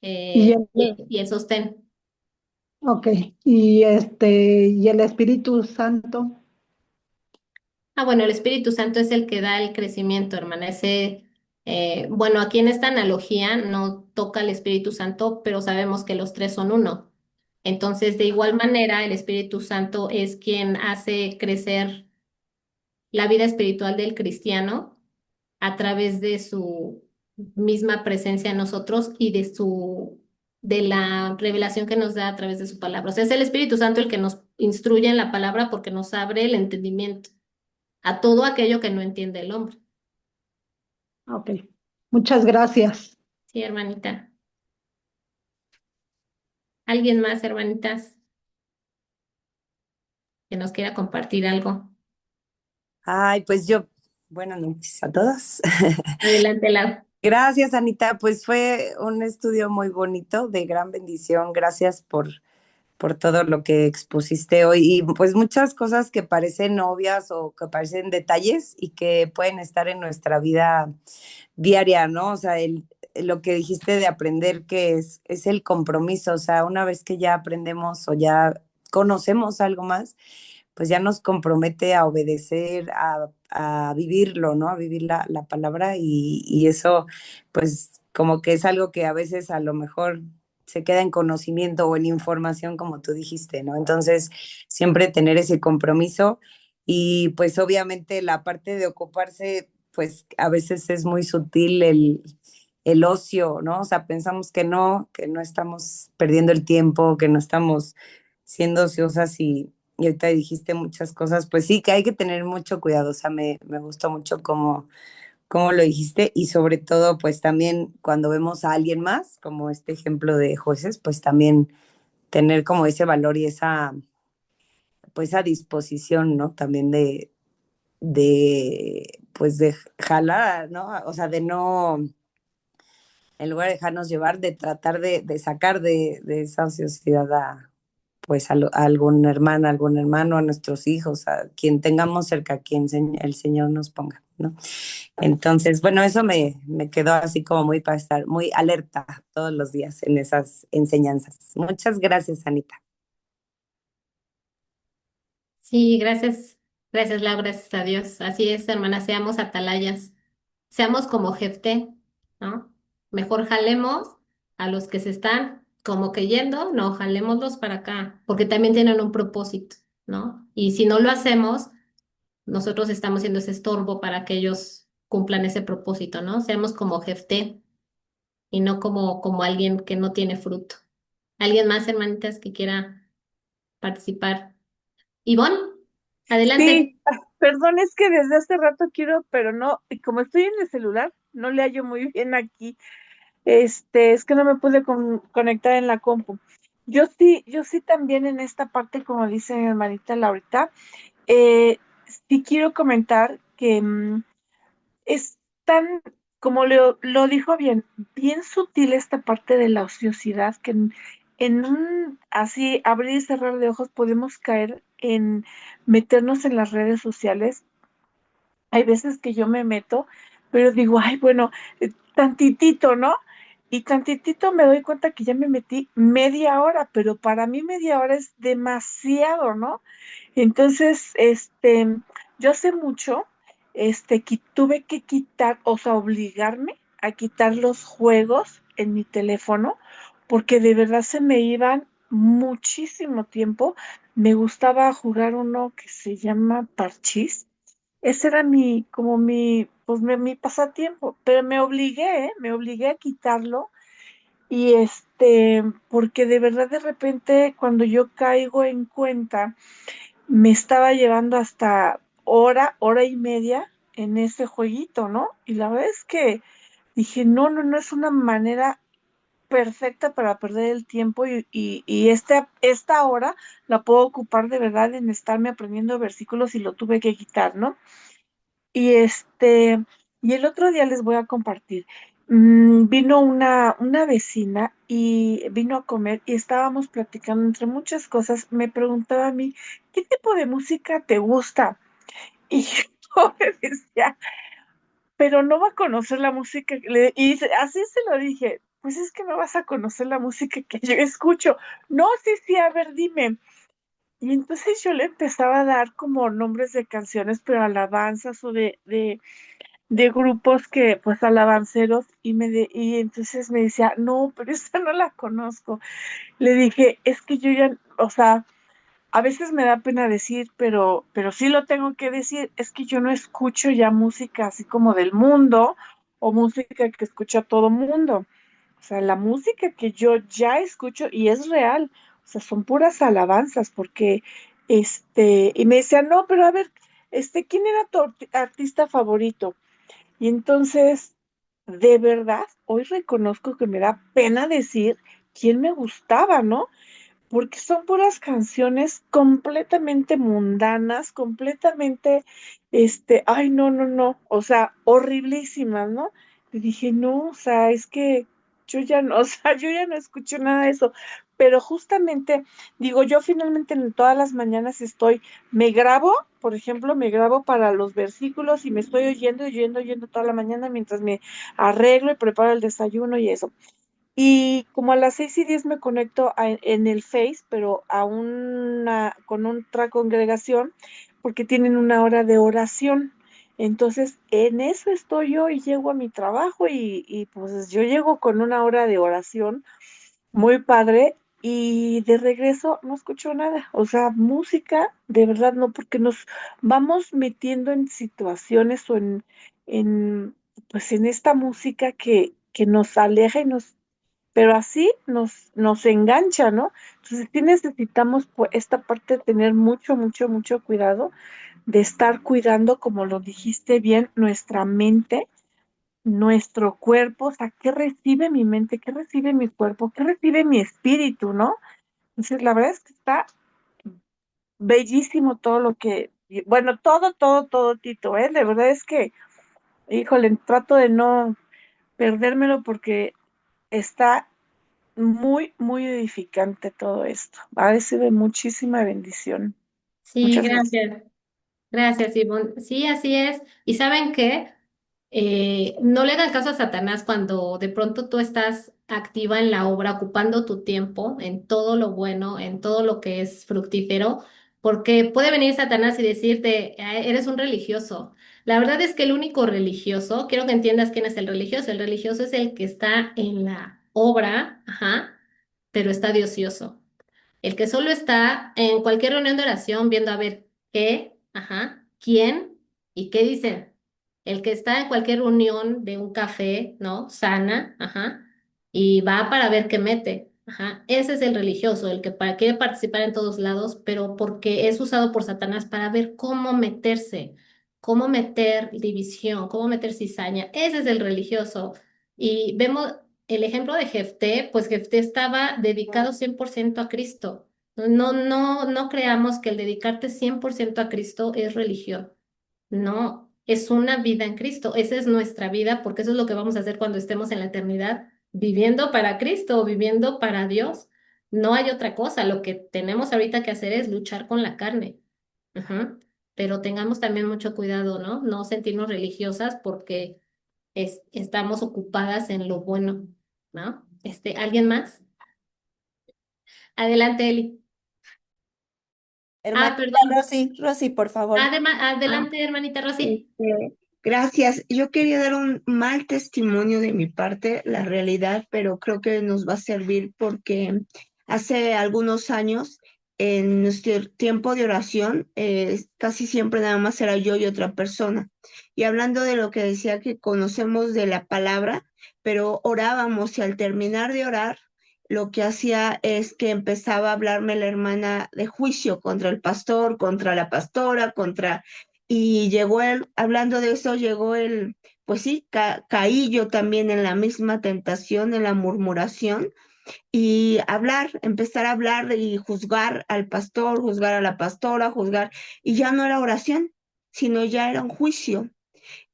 Y el, y el sostén. ok. Y el Espíritu Santo. Ah, bueno, el Espíritu Santo es el que da el crecimiento, hermana. Bueno, aquí en esta analogía no toca el Espíritu Santo, pero sabemos que los tres son uno. Entonces, de igual manera, el Espíritu Santo es quien hace crecer la vida espiritual del cristiano a través de su misma presencia en nosotros y de la revelación que nos da a través de su palabra. O sea, es el Espíritu Santo el que nos instruye en la palabra porque nos abre el entendimiento a todo aquello que no entiende el hombre. Ok. Muchas gracias. Sí, hermanita. ¿Alguien más, hermanitas, que nos quiera compartir algo? Ay, pues yo, buenas noches a todos. Adelante, Lau. Gracias, Anita. Pues fue un estudio muy bonito, de gran bendición. Gracias por todo lo que expusiste hoy. Y pues muchas cosas que parecen obvias o que parecen detalles y que pueden estar en nuestra vida diaria, ¿no? O sea, lo que dijiste de aprender que es el compromiso. O sea, una vez que ya aprendemos o ya conocemos algo más, pues ya nos compromete a obedecer, a vivirlo, ¿no? A vivir la palabra y eso, pues como que es algo que a veces a lo mejor se queda en conocimiento o en información, como tú dijiste, ¿no? Entonces, siempre tener ese compromiso y pues obviamente la parte de ocuparse, pues a veces es muy sutil el ocio, ¿no? O sea, pensamos que no estamos perdiendo el tiempo, que no estamos siendo ociosas y ahorita dijiste muchas cosas, pues sí, que hay que tener mucho cuidado, o sea, me gustó mucho cómo lo dijiste y sobre todo, pues también cuando vemos a alguien más, como este ejemplo de jueces, pues también tener como ese valor y pues esa disposición, ¿no? También pues de jalar, ¿no? O sea, de no, en lugar de dejarnos llevar, de tratar de sacar de esa ociosidad pues a algún hermano, algún hermano, a nuestros hijos, a quien tengamos cerca, a quien el Señor nos ponga, ¿no? Entonces, bueno, eso me quedó así como muy para estar muy alerta todos los días en esas enseñanzas. Muchas gracias, Anita. Sí, gracias, Lau, gracias a Dios. Así es, hermana, seamos atalayas, seamos como Jefté, ¿no? Mejor jalemos a los que se están como que yendo, no, jalémoslos para acá, porque también tienen un propósito, ¿no? Y si no lo hacemos, nosotros estamos siendo ese estorbo para que ellos cumplan ese propósito, ¿no? Seamos como Jefté y no como alguien que no tiene fruto. ¿Alguien más, hermanitas, que quiera participar? Ivonne, adelante. Sí, perdón, es que desde hace rato quiero, pero no, y como estoy en el celular, no le hallo muy bien aquí. Es que no me pude conectar en la compu. Yo sí también en esta parte, como dice mi hermanita Laurita, eh, sí quiero comentar que es tan, como lo dijo bien, bien sutil esta parte de la ociosidad que en un así abrir y cerrar de ojos podemos caer en meternos en las redes sociales. Hay veces que yo me meto, pero digo, ay, bueno, tantitito, ¿no? Y tantitito me doy cuenta que ya me metí media hora, pero para mí media hora es demasiado, ¿no? Entonces, yo hace mucho, que tuve que quitar, o sea, obligarme a quitar los juegos en mi teléfono, porque de verdad se me iban muchísimo tiempo. Me gustaba jugar uno que se llama Parchís. Ese era mi pasatiempo, pero me obligué a quitarlo y porque de verdad de repente cuando yo caigo en cuenta me estaba llevando hasta hora y media en ese jueguito, ¿no? Y la verdad es que dije, no, no, no es una manera perfecta para perder el tiempo y esta hora la puedo ocupar de verdad en estarme aprendiendo versículos y lo tuve que quitar, ¿no? Y y el otro día les voy a compartir. Vino una vecina y vino a comer y estábamos platicando entre muchas cosas. Me preguntaba a mí, ¿qué tipo de música te gusta? Y yo me decía, pero no va a conocer la música. Así se lo dije, pues es que no vas a conocer la música que yo escucho. No, sí, sí, a ver, dime. Y entonces yo le empezaba a dar como nombres de canciones, pero alabanzas o de grupos que, pues, alabanceros, y entonces me decía, no, pero esta no la conozco. Le dije, es que yo ya, o sea, a veces me da pena decir, pero sí lo tengo que decir, es que yo no escucho ya música así como del mundo o música que escucha todo mundo. O sea, la música que yo ya escucho y es real, o sea, son puras alabanzas, porque, y me decía, no, pero a ver, ¿quién era tu artista favorito? Y entonces, de verdad, hoy reconozco que me da pena decir quién me gustaba, ¿no? Porque son puras canciones completamente mundanas, completamente, ay, no, no, no, o sea, horriblísimas, ¿no? Y dije, no, o sea, es que yo ya no, o sea, yo ya no escucho nada de eso, pero justamente, digo, yo finalmente en todas las mañanas me grabo, por ejemplo, me grabo para los versículos y me estoy oyendo toda la mañana mientras me arreglo y preparo el desayuno y eso. Y como a las 6:10 me conecto en el Face, pero con otra congregación, porque tienen una hora de oración. Entonces, en eso estoy yo y llego a mi trabajo y pues yo llego con una hora de oración muy padre y de regreso no escucho nada. O sea, música, de verdad no, porque nos vamos metiendo en situaciones o en, pues en esta música que nos aleja y pero así nos engancha, ¿no? Entonces sí necesitamos pues, esta parte de tener mucho, mucho, mucho cuidado, de estar cuidando, como lo dijiste bien, nuestra mente, nuestro cuerpo, o sea, ¿qué recibe mi mente? ¿Qué recibe mi cuerpo? ¿Qué recibe mi espíritu, no? Entonces, la verdad es que está bellísimo todo lo que, bueno, todo, Tito, ¿eh? De verdad es que, híjole, trato de no perdérmelo porque está muy, muy edificante todo esto. Ha sido de muchísima bendición. Sí, Muchas gracias. gracias. Gracias, Ivonne. Sí, así es. ¿Y saben qué? No le hagan caso a Satanás cuando de pronto tú estás activa en la obra, ocupando tu tiempo en todo lo bueno, en todo lo que es fructífero, porque puede venir Satanás y decirte, eres un religioso". La verdad es que el único religioso, quiero que entiendas quién es el religioso es el que está en la obra, ajá, pero está de ocioso. El que solo está en cualquier reunión de oración viendo a ver qué, ajá, quién y qué dicen. El que está en cualquier reunión de un café, ¿no? Sana, ajá, y va para ver qué mete. Ajá. Ese es el religioso, el que quiere participar en todos lados, pero porque es usado por Satanás para ver cómo meterse, cómo meter división, cómo meter cizaña. Ese es el religioso. Y vemos el ejemplo de Jefté, pues Jefté estaba dedicado 100% a Cristo. No, no, no creamos que el dedicarte 100% a Cristo es religión. No, es una vida en Cristo. Esa es nuestra vida, porque eso es lo que vamos a hacer cuando estemos en la eternidad, viviendo para Cristo, viviendo para Dios. No hay otra cosa. Lo que tenemos ahorita que hacer es luchar con la carne. Ujú. Pero tengamos también mucho cuidado, ¿no? No sentirnos religiosas porque estamos ocupadas en lo bueno, ¿no? ¿Alguien más? Adelante, Eli. Ah, Hermanita perdón. Rosy, por favor. Ah, Adelante, hermanita Rosy. gracias. Yo quería dar un mal testimonio de mi parte, la realidad, pero creo que nos va a servir porque hace algunos años, en nuestro tiempo de oración, casi siempre nada más era yo y otra persona. Y hablando de lo que decía que conocemos de la palabra, pero orábamos y al terminar de orar, lo que hacía es que empezaba a hablarme la hermana de juicio contra el pastor, contra la pastora, y llegó él, hablando de eso, llegó él, pues sí, caí yo también en la misma tentación, en la murmuración, y empezar a hablar y juzgar al pastor, juzgar a la pastora, y ya no era oración, sino ya era un juicio.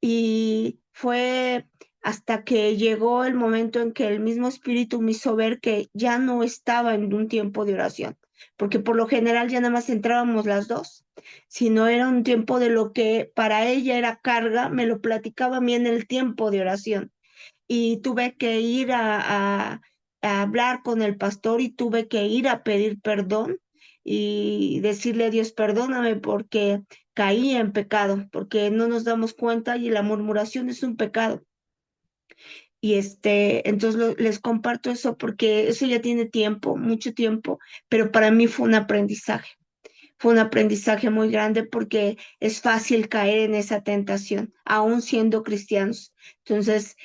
Y fue hasta que llegó el momento en que el mismo espíritu me hizo ver que ya no estaba en un tiempo de oración, porque por lo general ya nada más entrábamos las dos, sino era un tiempo de lo que para ella era carga, me lo platicaba a mí en el tiempo de oración. Y tuve que ir a hablar con el pastor y tuve que ir a pedir perdón y decirle a Dios, perdóname porque caí en pecado, porque no nos damos cuenta y la murmuración es un pecado. Y entonces les comparto eso porque eso ya tiene tiempo, mucho tiempo, pero para mí fue un aprendizaje muy grande porque es fácil caer en esa tentación, aún siendo cristianos. Entonces,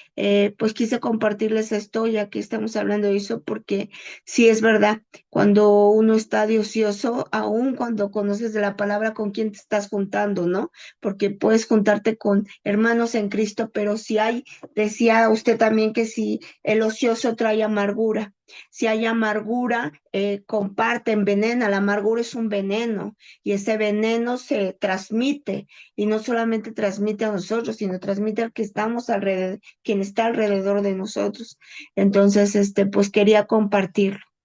pues quise compartirles esto, ya que estamos hablando de eso, porque sí es verdad, cuando uno está de ocioso, aún cuando conoces de la palabra, con quién te estás juntando, ¿no? Porque puedes juntarte con hermanos en Cristo, pero si hay, decía usted también que si el ocioso trae amargura, si hay amargura, comparte, envenena. La amargura es un veneno y ese veneno se transmite y no solamente transmite a nosotros, sino transmite al que estamos alrededor, quien está alrededor de nosotros. Entonces, pues quería compartirlo.